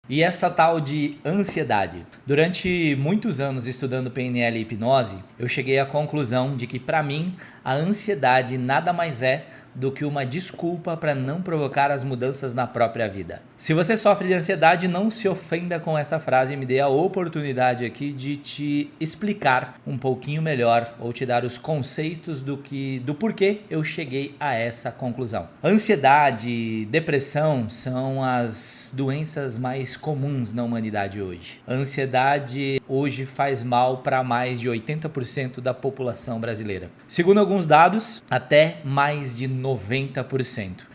E essa tal de ansiedade? Durante muitos anos estudando PNL e hipnose, eu cheguei à conclusão de que, para mim, a ansiedade nada mais é do que uma desculpa para não provocar as mudanças na própria vida. Se você sofre de ansiedade, não se ofenda com essa frase e me dê a oportunidade aqui de te explicar um pouquinho melhor ou te dar os conceitos do porquê eu cheguei a essa conclusão. Ansiedade, depressão são as doenças mais comuns na humanidade hoje. A ansiedade hoje faz mal para mais de 80% da população brasileira. Segundo alguns dados, até mais de 90%.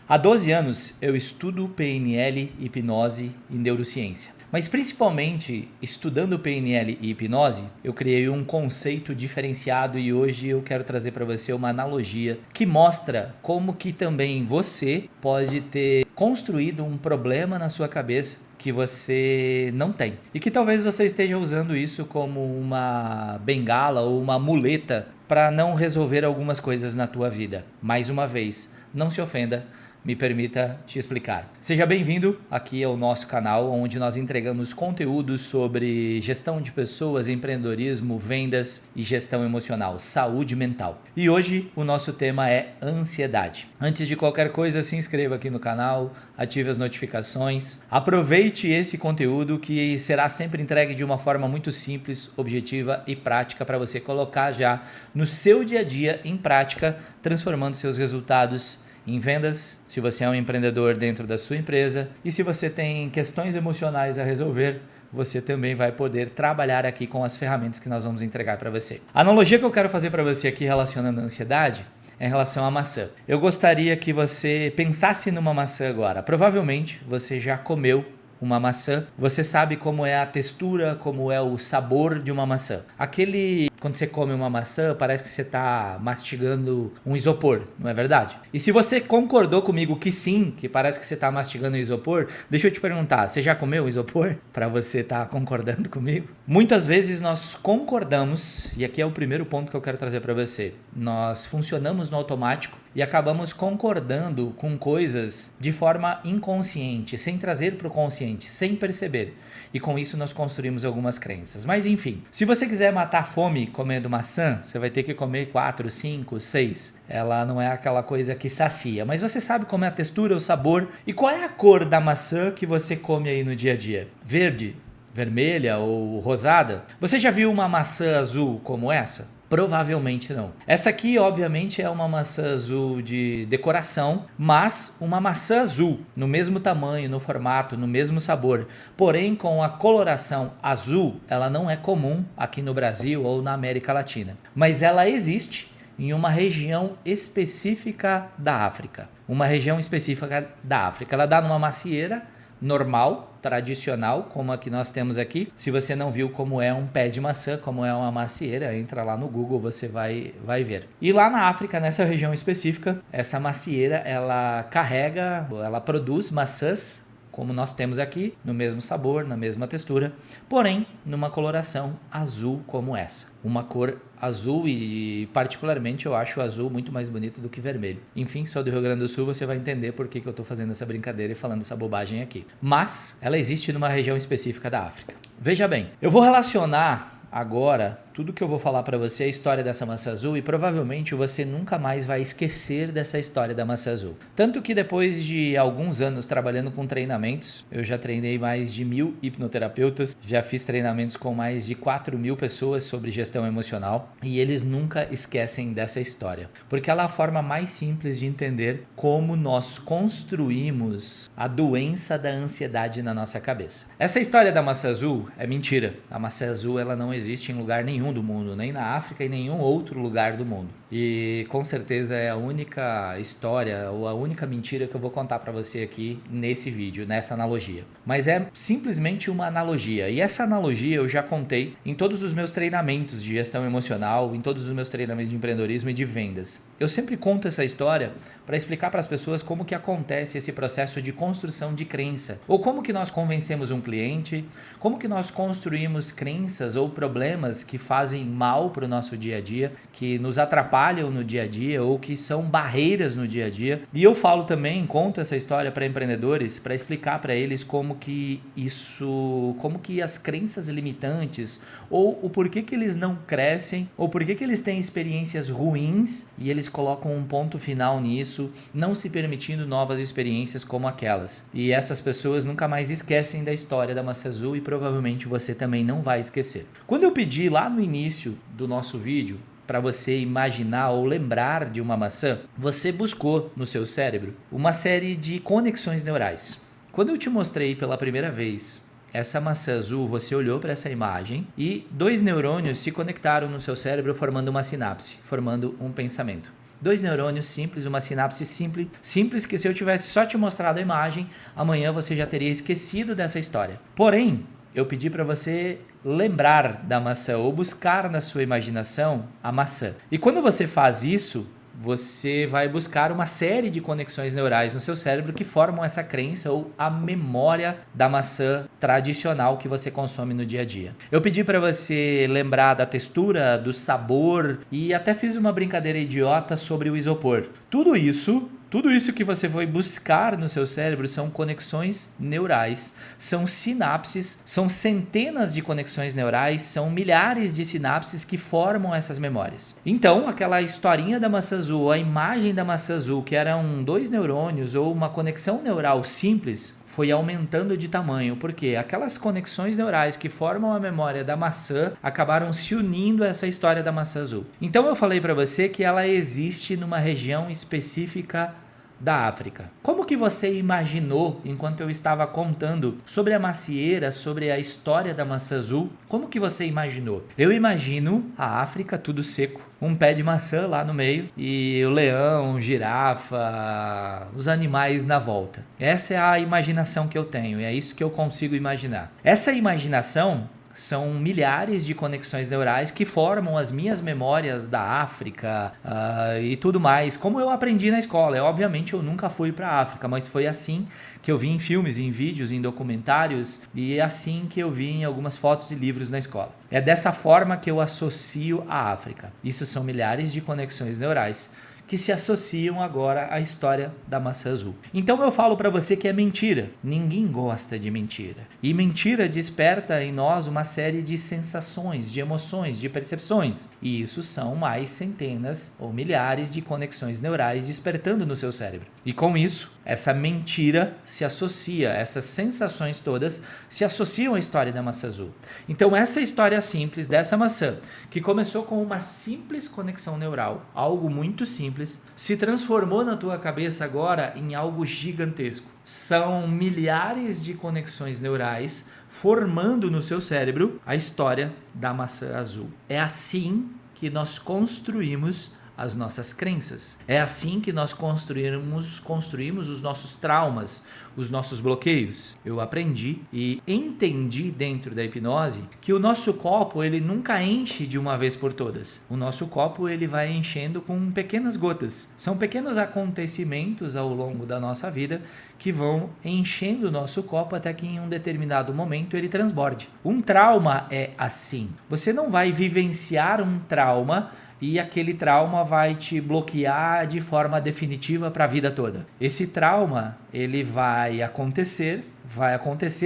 Há 12 anos eu estudo PNL, hipnose e neurociência. Mas principalmente estudando PNL e hipnose, eu criei um conceito diferenciado e hoje eu quero trazer para você uma analogia que mostra como que também você pode ter construído um problema na sua cabeça que você não tem. E que talvez você esteja usando isso como uma bengala ou uma muleta para não resolver algumas coisas na tua vida. Mais uma vez, não se ofenda. Me permita te explicar. Seja bem-vindo aqui ao nosso canal, onde nós entregamos conteúdos sobre gestão de pessoas, empreendedorismo, vendas e gestão emocional, saúde mental. E hoje o nosso tema é ansiedade. Antes de qualquer coisa, se inscreva aqui no canal, ative as notificações, aproveite esse conteúdo que será sempre entregue de uma forma muito simples, objetiva e prática para você colocar já no seu dia a dia em prática, transformando seus resultados em vendas, se você é um empreendedor dentro da sua empresa e se você tem questões emocionais a resolver, você também vai poder trabalhar aqui com as ferramentas que nós vamos entregar para você. A analogia que eu quero fazer para você aqui relacionando a ansiedade é em relação à maçã. Eu gostaria que você pensasse numa maçã agora. Provavelmente você já comeu uma maçã, você sabe como é a textura, como é o sabor de uma maçã. Quando você come uma maçã, parece que você está mastigando um isopor, não é verdade? E se você concordou comigo que sim, que parece que você está mastigando um isopor, deixa eu te perguntar, você já comeu um isopor? Para você estar concordando comigo? Muitas vezes nós concordamos, e aqui é o primeiro ponto que eu quero trazer para você, nós funcionamos no automático e acabamos concordando com coisas de forma inconsciente, sem trazer para o consciente, sem perceber. E com isso nós construímos algumas crenças. Mas enfim, se você quiser matar a fome comendo maçã, você vai ter que comer 4, 5, 6. Ela não é aquela coisa que sacia, mas você sabe como é a textura, o sabor e qual é a cor da maçã que você come aí no dia a dia? Verde, vermelha ou rosada? Você já viu uma maçã azul como essa? Provavelmente não. Essa aqui, obviamente, é uma maçã azul de decoração, mas uma maçã azul, no mesmo tamanho, no formato, no mesmo sabor, porém com a coloração azul, ela não é comum aqui no Brasil ou na América Latina, mas ela existe em uma região específica da África. Uma região específica da África. Ela dá numa macieira normal, tradicional, como a que nós temos aqui. Se você não viu como é um pé de maçã, como é uma macieira, entra lá no Google, você vai ver. E lá na África, nessa região específica, essa macieira, ela produz maçãs, como nós temos aqui, no mesmo sabor, na mesma textura, porém numa coloração azul como essa. Uma cor azul e particularmente eu acho o azul muito mais bonito do que vermelho. Enfim, sou do Rio Grande do Sul, você vai entender por que eu estou fazendo essa brincadeira e falando essa bobagem aqui. Mas ela existe numa região específica da África. Veja bem, eu vou relacionar agora, tudo que eu vou falar para você é a história dessa maçã azul e provavelmente você nunca mais vai esquecer dessa história da maçã azul. Tanto que depois de alguns anos trabalhando com treinamentos, eu já treinei mais de 1000 hipnoterapeutas, já fiz treinamentos com mais de 4000 pessoas sobre gestão emocional e eles nunca esquecem dessa história, porque ela é a forma mais simples de entender como nós construímos a doença da ansiedade na nossa cabeça. Essa história da maçã azul é mentira. A maçã azul ela não existe em lugar nenhum do mundo, nem na África e nenhum outro lugar do mundo. E com certeza é a única história ou a única mentira que eu vou contar para você aqui nesse vídeo, nessa analogia. Mas é simplesmente uma analogia. E essa analogia eu já contei em todos os meus treinamentos de gestão emocional, em todos os meus treinamentos de empreendedorismo e de vendas. Eu sempre conto essa história para explicar para as pessoas como que acontece esse processo de construção de crença. Ou como que nós convencemos um cliente, como que nós construímos crenças ou problemas que fazem fazem mal para o nosso dia a dia, que nos atrapalham no dia a dia ou que são barreiras no dia a dia. E eu falo também, conto essa história para empreendedores para explicar para eles como que as crenças limitantes ou o porquê que eles não crescem ou porquê que eles têm experiências ruins e eles colocam um ponto final nisso, não se permitindo novas experiências como aquelas. E essas pessoas nunca mais esquecem da história da maçã azul e provavelmente você também não vai esquecer. Quando eu pedi lá no início do nosso vídeo para você imaginar ou lembrar de uma maçã, você buscou no seu cérebro uma série de conexões neurais. Quando eu te mostrei pela primeira vez essa maçã azul, você olhou para essa imagem e 2 neurônios se conectaram no seu cérebro formando uma sinapse, formando um pensamento. 2 neurônios simples, uma sinapse simples que se eu tivesse só te mostrado a imagem, amanhã você já teria esquecido dessa história. Porém, eu pedi para você lembrar da maçã ou buscar na sua imaginação a maçã. E quando você faz isso, você vai buscar uma série de conexões neurais no seu cérebro que formam essa crença ou a memória da maçã tradicional que você consome no dia a dia. Eu pedi para você lembrar da textura, do sabor e até fiz uma brincadeira idiota sobre o isopor. Tudo isso que você foi buscar no seu cérebro são conexões neurais, são sinapses, são centenas de conexões neurais, são milhares de sinapses que formam essas memórias. Então, aquela historinha da maçã azul, a imagem da maçã azul, que eram 2 neurônios ou uma conexão neural simples, foi aumentando de tamanho, porque aquelas conexões neurais que formam a memória da maçã acabaram se unindo a essa história da maçã azul. Então eu falei para você que ela existe numa região específica da África. Como que você imaginou, enquanto eu estava contando sobre a macieira, sobre a história da maçã azul, como que você imaginou? Eu imagino a África tudo seco, um pé de maçã lá no meio e o leão, girafa, os animais na volta. Essa é a imaginação que eu tenho e é isso que eu consigo imaginar. Essa imaginação são milhares de conexões neurais que formam as minhas memórias da África e tudo mais, como eu aprendi na escola. Obviamente eu nunca fui para a África, mas foi assim que eu vi em filmes, em vídeos, em documentários e é assim que eu vi em algumas fotos e livros na escola. É dessa forma que eu associo a África. Isso são milhares de conexões neurais que se associam agora à história da maçã azul. Então eu falo para você que é mentira. Ninguém gosta de mentira. E mentira desperta em nós uma série de sensações, de emoções, de percepções. E isso são mais centenas ou milhares de conexões neurais despertando no seu cérebro. E com isso, essa mentira se associa, essas sensações todas se associam à história da maçã azul. Então essa história simples dessa maçã, que começou com uma simples conexão neural, algo muito simples, se transformou na tua cabeça agora em algo gigantesco. São milhares de conexões neurais formando no seu cérebro a história da maçã azul. É assim que nós construímos as nossas crenças. É assim que nós construímos os nossos traumas, os nossos bloqueios. Eu aprendi e entendi dentro da hipnose que o nosso copo ele nunca enche de uma vez por todas. O nosso copo ele vai enchendo com pequenas gotas. São pequenos acontecimentos ao longo da nossa vida que vão enchendo o nosso copo até que em um determinado momento ele transborde. Um trauma é assim. Você não vai vivenciar um trauma e aquele trauma vai te bloquear de forma definitiva para a vida toda. Esse trauma, ele vai acontecer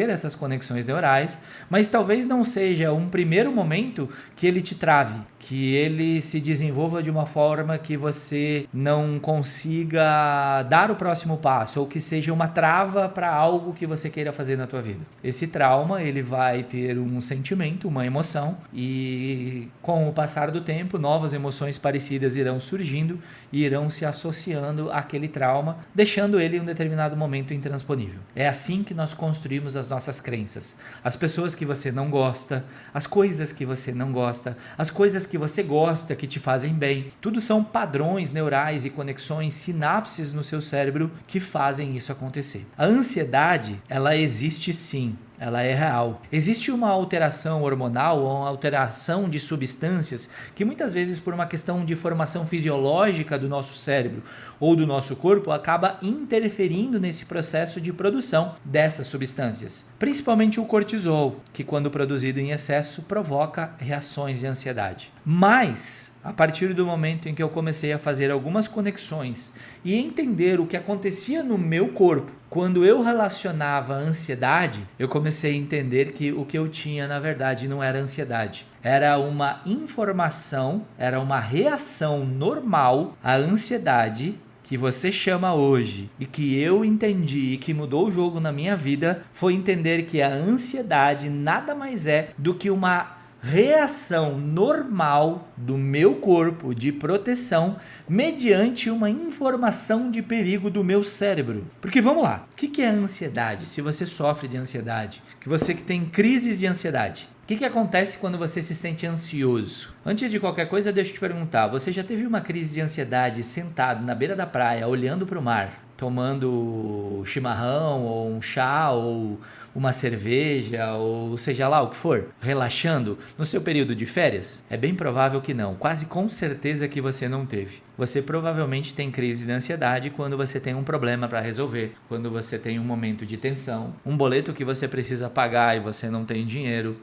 essas conexões neurais, mas talvez não seja um primeiro momento que ele te trave, que ele se desenvolva de uma forma que você não consiga dar o próximo passo, ou que seja uma trava para algo que você queira fazer na tua vida. Esse trauma, ele vai ter um sentimento, uma emoção, e com o passar do tempo, novas emoções parecidas irão surgindo e irão se associando àquele trauma, deixando ele em um determinado momento intransponível. É assim que nós construímos as nossas crenças. As pessoas que você não gosta, as coisas que você não gosta, as coisas que você gosta, que te fazem bem. Tudo são padrões neurais e conexões, sinapses no seu cérebro que fazem isso acontecer. A ansiedade, ela existe sim. ela é real. Existe uma alteração hormonal ou uma alteração de substâncias que muitas vezes por uma questão de formação fisiológica do nosso cérebro ou do nosso corpo acaba interferindo nesse processo de produção dessas substâncias. Principalmente o cortisol, que quando produzido em excesso provoca reações de ansiedade. Mas, a partir do momento em que eu comecei a fazer algumas conexões e entender o que acontecia no meu corpo, quando eu relacionava a ansiedade, eu comecei a entender que o que eu tinha na verdade não era ansiedade. Era uma informação, era uma reação normal à ansiedade que você chama hoje e que eu entendi e que mudou o jogo na minha vida, foi entender que a ansiedade nada mais é do que uma reação normal do meu corpo de proteção mediante uma informação de perigo do meu cérebro. Porque vamos lá, o que é ansiedade? Se você sofre de ansiedade, que você que tem crises de ansiedade, o que acontece quando você se sente ansioso? Antes de qualquer coisa, deixa eu te perguntar, você já teve uma crise de ansiedade sentado na beira da praia, olhando para o mar, tomando chimarrão, ou um chá, ou uma cerveja, ou seja lá o que for, relaxando no seu período de férias? É bem provável que não, quase com certeza que você não teve. Você provavelmente tem crise de ansiedade quando você tem um problema para resolver, quando você tem um momento de tensão, um boleto que você precisa pagar e você não tem dinheiro,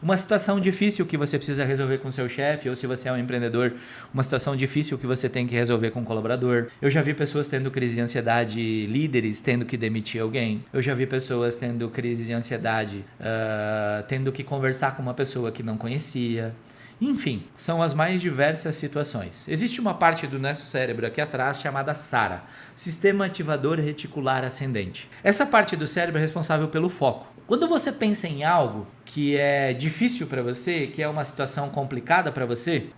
uma situação difícil que você precisa resolver com seu chefe, ou se você é um empreendedor, uma situação difícil que você tem que resolver com um colaborador. Eu já vi pessoas tendo crise de ansiedade, líderes tendo que demitir alguém. Eu já vi pessoas tendo crise de ansiedade, tendo que conversar com uma pessoa que não conhecia. Enfim, são as mais diversas situações. Existe uma parte do nosso cérebro aqui atrás chamada SARA, Sistema Ativador Reticular Ascendente. Essa parte do cérebro é responsável pelo foco. Quando você pensa em algo que é difícil para você, que é uma situação complicada para você,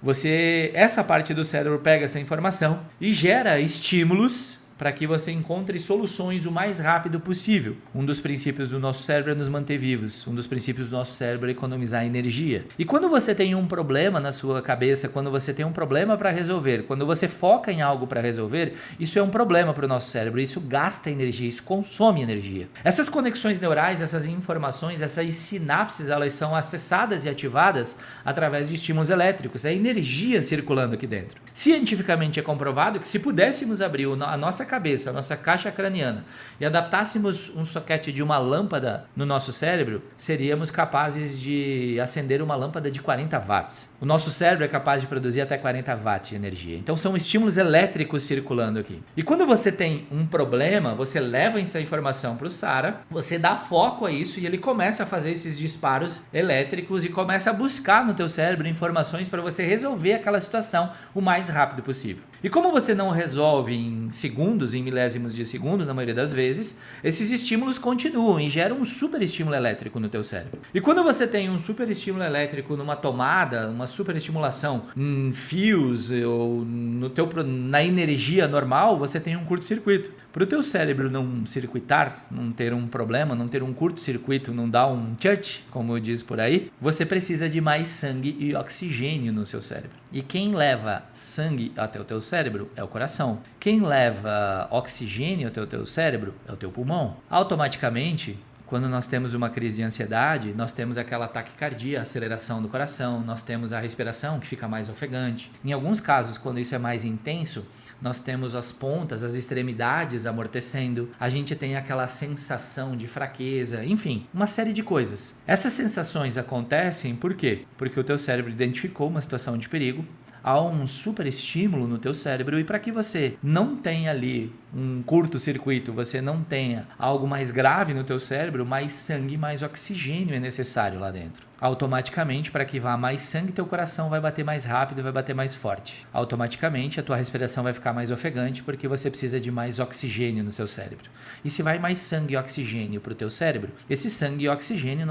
essa parte do cérebro pega essa informação e gera estímulos para que você encontre soluções o mais rápido possível. Um dos princípios do nosso cérebro é nos manter vivos. Um dos princípios do nosso cérebro é economizar energia. E quando você tem um problema na sua cabeça, quando você tem um problema para resolver, quando você foca em algo para resolver, isso é um problema para o nosso cérebro. Isso gasta energia, isso consome energia. Essas conexões neurais, essas informações, essas sinapses, elas são acessadas e ativadas através de estímulos elétricos. É energia circulando aqui dentro. Cientificamente é comprovado que se pudéssemos abrir a nossa cabeça, a nossa caixa craniana e adaptássemos um soquete de uma lâmpada no nosso cérebro, seríamos capazes de acender uma lâmpada de 40 watts. O nosso cérebro é capaz de produzir até 40 watts de energia. Então são estímulos elétricos circulando aqui. E quando você tem um problema, você leva essa informação para o SARA, você dá foco a isso e ele começa a fazer esses disparos elétricos e começa a buscar no teu cérebro informações para você resolver aquela situação o mais rápido possível. E como você não resolve em segundos, em milésimos de segundo, na maioria das vezes, esses estímulos continuam e geram um super estímulo elétrico no teu cérebro. E quando você tem um super estímulo elétrico numa tomada, uma super estimulação em fios ou na energia normal, você tem um curto-circuito. Para o teu cérebro não circuitar, não ter um problema, não ter um curto-circuito, não dar um church, como diz por aí, você precisa de mais sangue e oxigênio no seu cérebro. E quem leva sangue até o teu cérebro é o coração. Quem leva oxigênio até o teu cérebro é o teu pulmão. Automaticamente, quando nós temos uma crise de ansiedade, nós temos aquela taquicardia, aceleração do coração, nós temos a respiração que fica mais ofegante. Em alguns casos, quando isso é mais intenso, nós temos as pontas, as extremidades amortecendo, a gente tem aquela sensação de fraqueza, enfim, uma série de coisas. Essas sensações acontecem por quê? Porque o teu cérebro identificou uma situação de perigo, há um super estímulo no teu cérebro e para que você não tenha ali um curto-circuito, você não tenha algo mais grave no teu cérebro, mais sangue, mais oxigênio é necessário lá dentro. Automaticamente, para que vá mais sangue, teu coração vai bater mais rápido e vai bater mais forte. Automaticamente, a tua respiração vai ficar mais ofegante porque você precisa de mais oxigênio no seu cérebro. E se vai mais sangue e oxigênio para o teu cérebro, esse sangue e oxigênio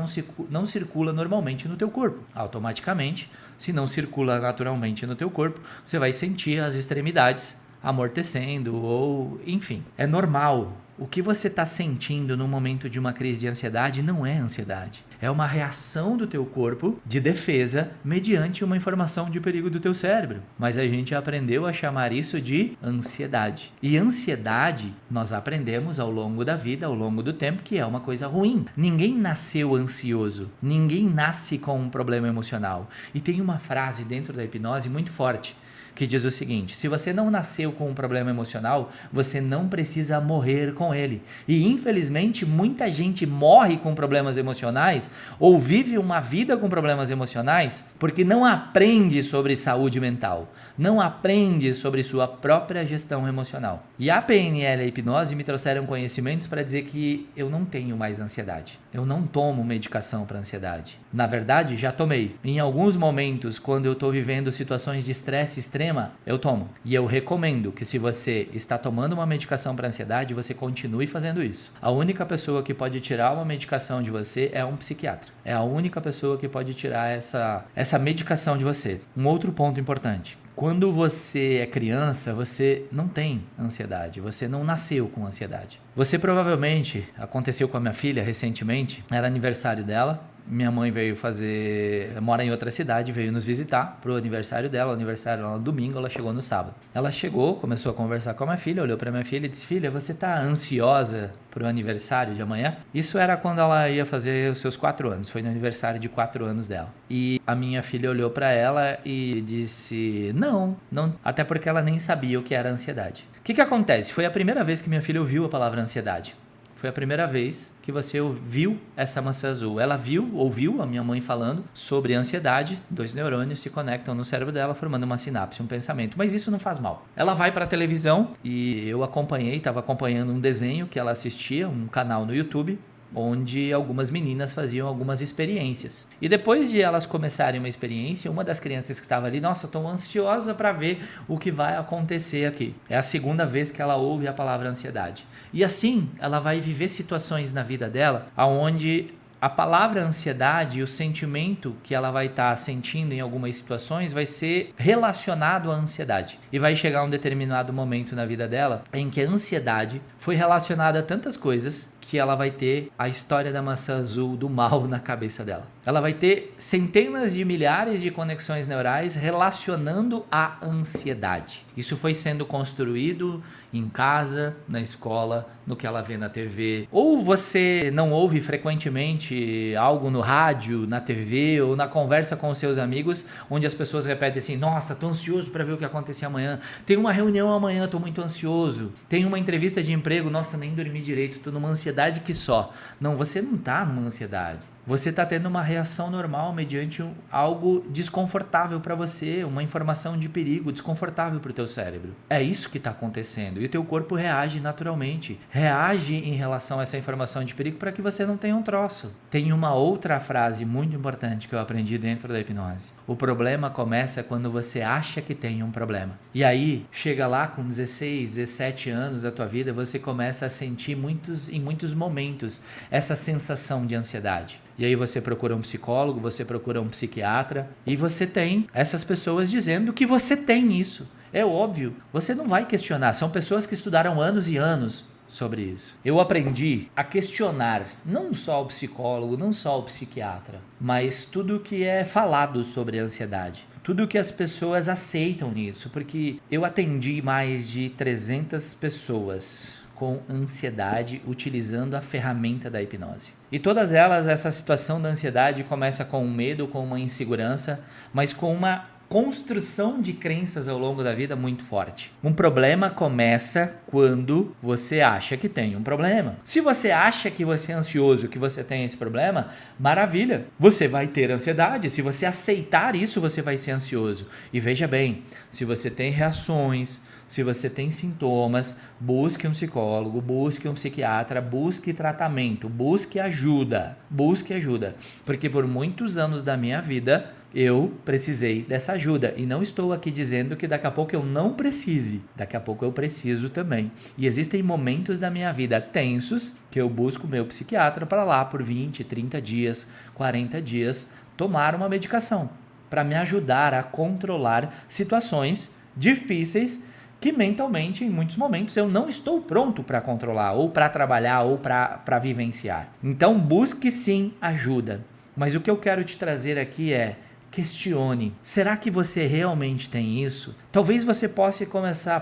não circula normalmente no teu corpo. Automaticamente, se não circula naturalmente no teu corpo, você vai sentir as extremidades amortecendo ou, enfim, é normal. O que você está sentindo no momento de uma crise de ansiedade não é ansiedade. É uma reação do teu corpo de defesa mediante uma informação de perigo do teu cérebro. Mas a gente aprendeu a chamar isso de ansiedade. E ansiedade nós aprendemos ao longo da vida, ao longo do tempo, que é uma coisa ruim. Ninguém nasceu ansioso. Ninguém nasce com um problema emocional. E tem uma frase dentro da hipnose muito forte, que diz o seguinte: se você não nasceu com um problema emocional, você não precisa morrer com ele. E infelizmente muita gente morre com problemas emocionais ou vive uma vida com problemas emocionais porque não aprende sobre saúde mental, não aprende sobre sua própria gestão emocional. E a PNL e a hipnose me trouxeram conhecimentos para dizer que eu não tenho mais ansiedade. Eu não tomo medicação para ansiedade. Na verdade, já tomei. Em alguns momentos, quando eu estou vivendo situações de estresse extrema, eu tomo. E eu recomendo que, se você está tomando uma medicação para ansiedade, você continue fazendo isso. A única pessoa que pode tirar uma medicação de você é um psiquiatra. É a única pessoa que pode tirar essa medicação de você. Um outro ponto importante: quando você é criança, você não tem ansiedade, você não nasceu com ansiedade. Você provavelmente, aconteceu com a minha filha recentemente, era aniversário dela, minha mãe mora em outra cidade, veio nos visitar pro aniversário dela, o aniversário era no domingo, ela chegou no sábado. Ela chegou, começou a conversar com a minha filha, olhou pra minha filha e disse: filha, você tá ansiosa pro aniversário de amanhã? Isso era quando ela ia fazer os seus 4 anos, foi no aniversário de 4 anos dela. E a minha filha olhou pra ela e disse: não, até porque ela nem sabia o que era ansiedade. O que acontece? Foi a primeira vez que minha filha ouviu a palavra ansiedade. Foi a primeira vez que você ouviu essa maçã azul. Ela ouviu a minha mãe falando sobre ansiedade. 2 neurônios se conectam no cérebro dela, formando uma sinapse, um pensamento. Mas isso não faz mal. Ela vai para a televisão e eu estava acompanhando um desenho que ela assistia, um canal no YouTube, onde algumas meninas faziam algumas experiências. E depois de elas começarem uma experiência, uma das crianças que estava ali: nossa, estou ansiosa para ver o que vai acontecer aqui. É a segunda vez que ela ouve a palavra ansiedade. E assim, ela vai viver situações na vida dela onde a palavra ansiedade e o sentimento que ela vai estar sentindo em algumas situações vai ser relacionado à ansiedade. E vai chegar um determinado momento na vida dela em que a ansiedade foi relacionada a tantas coisas que ela vai ter a história da maçã azul do mal na cabeça dela. Ela vai ter centenas de milhares de conexões neurais relacionando a ansiedade. Isso foi sendo construído em casa, na escola, no que ela vê na TV. Ou você não ouve frequentemente algo no rádio, na TV ou na conversa com os seus amigos, onde as pessoas repetem assim: nossa, tô ansioso para ver o que acontecer amanhã. Tem uma reunião amanhã, tô muito ansioso. Tem uma entrevista de emprego, nossa, nem dormi direito, tô numa ansiedade que só. Não, você não tá numa ansiedade. Você está tendo uma reação normal mediante algo desconfortável para você, uma informação de perigo desconfortável para o teu cérebro. É isso que está acontecendo e o teu corpo reage naturalmente. Reage em relação a essa informação de perigo para que você não tenha um troço. Tem uma outra frase muito importante que eu aprendi dentro da hipnose. O problema começa quando você acha que tem um problema. E aí, chega lá com 16, 17 anos da tua vida, você começa a sentir em muitos momentos essa sensação de ansiedade. E aí você procura um psicólogo, você procura um psiquiatra e você tem essas pessoas dizendo que você tem isso. É óbvio, você não vai questionar, são pessoas que estudaram anos e anos sobre isso. Eu aprendi a questionar não só o psicólogo, não só o psiquiatra, mas tudo que é falado sobre a ansiedade. Tudo que as pessoas aceitam nisso, porque eu atendi mais de 300 pessoas com ansiedade utilizando a ferramenta da hipnose. E todas elas, essa situação da ansiedade começa com um medo, com uma insegurança, mas com uma construção de crenças ao longo da vida muito forte. Um problema começa quando você acha que tem um problema. Se você acha que você é ansioso, que você tem esse problema, maravilha, você vai ter ansiedade. Se você aceitar isso, você vai ser ansioso. E veja bem, se você tem reações, se você tem sintomas, busque um psicólogo, busque um psiquiatra, busque tratamento, busque ajuda. Porque por muitos anos da minha vida, eu precisei dessa ajuda e não estou aqui dizendo que daqui a pouco eu não precise, daqui a pouco eu preciso também. E existem momentos da minha vida tensos que eu busco meu psiquiatra para lá por 20, 30 dias, 40 dias, tomar uma medicação para me ajudar a controlar situações difíceis que mentalmente, em muitos momentos, eu não estou pronto para controlar, ou para trabalhar, ou para vivenciar. Então, busque sim ajuda. Mas o que eu quero te trazer aqui é: questione. Será que você realmente tem isso? Talvez você possa começar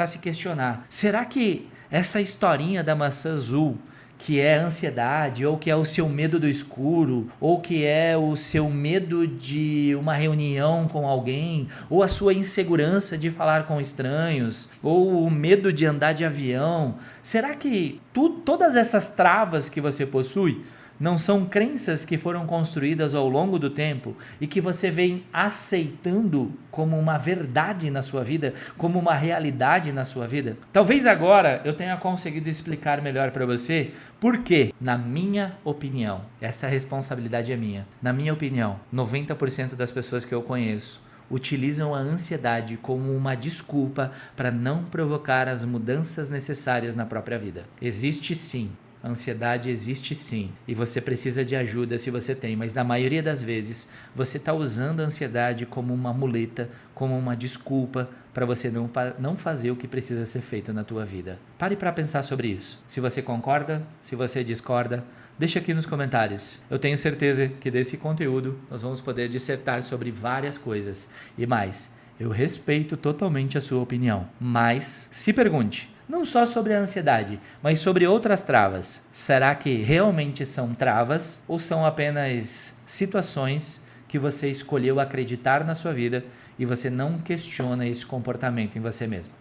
a se questionar. Será que essa historinha da maçã azul, que é a ansiedade, ou que é o seu medo do escuro, ou que é o seu medo de uma reunião com alguém, ou a sua insegurança de falar com estranhos, ou o medo de andar de avião, será que todas essas travas que você possui não são crenças que foram construídas ao longo do tempo e que você vem aceitando como uma verdade na sua vida, como uma realidade na sua vida? Talvez agora eu tenha conseguido explicar melhor para você porque, na minha opinião, essa responsabilidade é minha. Na minha opinião, 90% das pessoas que eu conheço utilizam a ansiedade como uma desculpa para não provocar as mudanças necessárias na própria vida. Existe sim. A ansiedade existe sim, e você precisa de ajuda se você tem, mas na maioria das vezes você está usando a ansiedade como uma muleta, como uma desculpa para você não fazer o que precisa ser feito na tua vida. Pare para pensar sobre isso. Se você concorda, se você discorda, deixa aqui nos comentários. Eu tenho certeza que desse conteúdo nós vamos poder dissertar sobre várias coisas. E mais, eu respeito totalmente a sua opinião, mas se pergunte, não só sobre a ansiedade, mas sobre outras travas. Será que realmente são travas ou são apenas situações que você escolheu acreditar na sua vida e você não questiona esse comportamento em você mesmo?